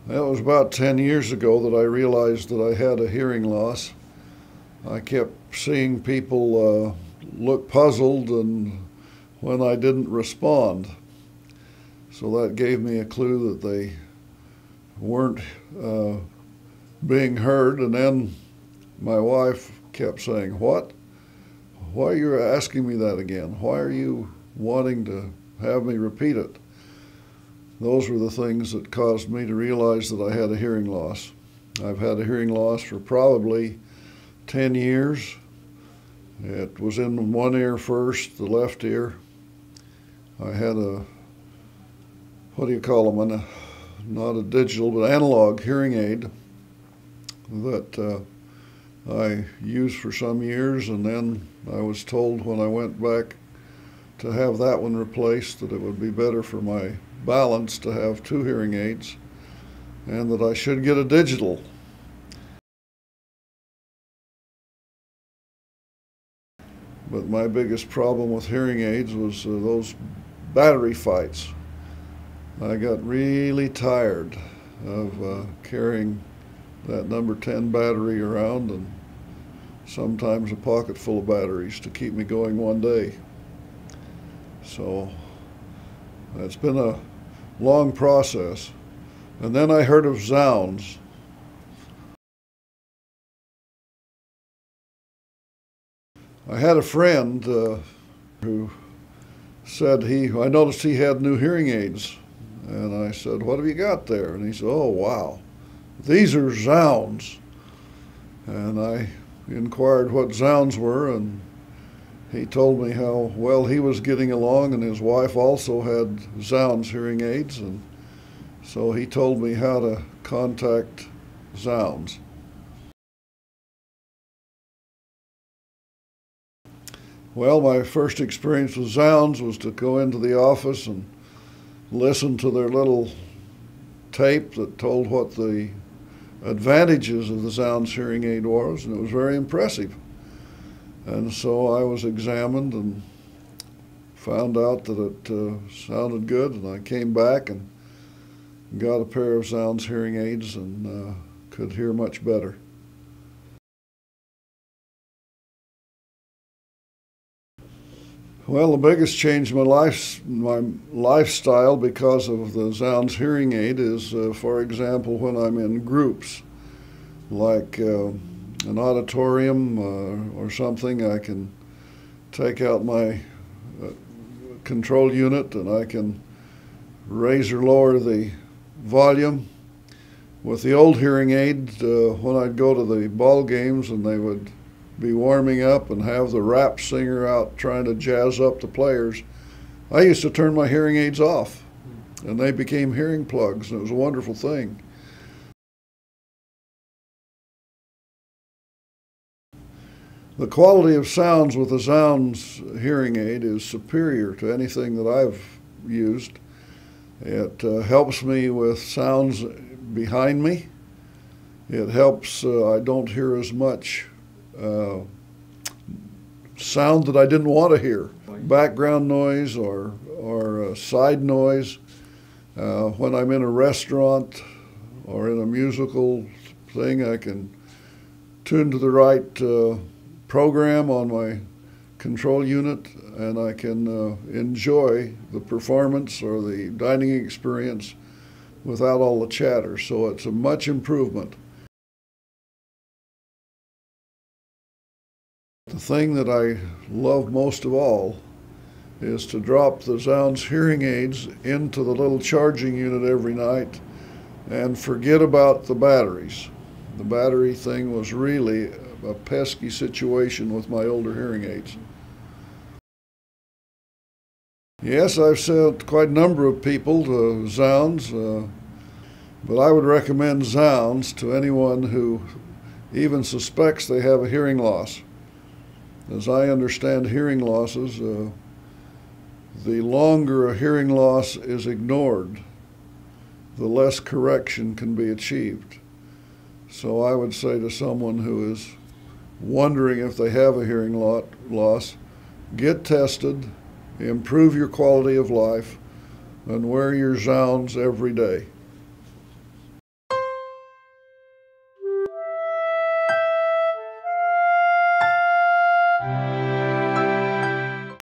It was about 10 years ago that I realized that I had a hearing loss. I kept seeing people look puzzled and when I didn't respond. So that gave me a clue that they weren't being heard. And then my wife kept saying, "What? Why are you asking me that again? Why are you wanting to have me repeat it?" Those were the things that caused me to realize that I had a hearing loss. I've had a hearing loss for probably 10 years. It was in one ear first, the left ear. I had what do you call them, not a digital, but analog hearing aid that I used for some years, and then I was told when I went back to have that one replaced that it would be better for my balance to have two hearing aids and that I should get a digital. But my biggest problem with hearing aids was those battery fights. I got really tired of carrying that number 10 battery around and sometimes a pocket full of batteries to keep me going one day. So it's been a long process. And then I heard of Zounds. I had a friend who said I noticed he had new hearing aids. And I said, "What have you got there?" And he said, "Oh, wow, these are Zounds." And I inquired what Zounds were, and he told me how well he was getting along, and his wife also had Zounds hearing aids, and so he told me how to contact Zounds. Well, my first experience with Zounds was to go into the office and listen to their little tape that told what the advantages of the Zounds hearing aid was, and it was very impressive. And so I was examined and found out that it sounded good, and I came back and got a pair of Zounds hearing aids and could hear much better. Well, the biggest change in my lifestyle because of the Zounds hearing aid is, for example, when I'm in groups, like an auditorium or something, I can take out my control unit and I can raise or lower the volume. With the old hearing aid, when I'd go to the ball games and they would be warming up and have the rap singer out trying to jazz up the players, I used to turn my hearing aids off and they became hearing plugs, and it was a wonderful thing. The quality of sounds with the Zounds hearing aid is superior to anything that I've used. It helps me with sounds behind me. It helps, I don't hear as much sound that I didn't want to hear. Background noise or side noise. When I'm in a restaurant or in a musical thing, I can tune to the right program on my control unit, and I can enjoy the performance or the dining experience without all the chatter. So it's a much improvement. The thing that I love most of all is to drop the Zounds hearing aids into the little charging unit every night and forget about the batteries. The battery thing was really a pesky situation with my older hearing aids. Yes, I've sent quite a number of people to Zounds, but I would recommend Zounds to anyone who even suspects they have a hearing loss. As I understand hearing losses, the longer a hearing loss is ignored, the less correction can be achieved. So I would say to someone who is wondering if they have a hearing loss, get tested, improve your quality of life, and wear your Zounds every day.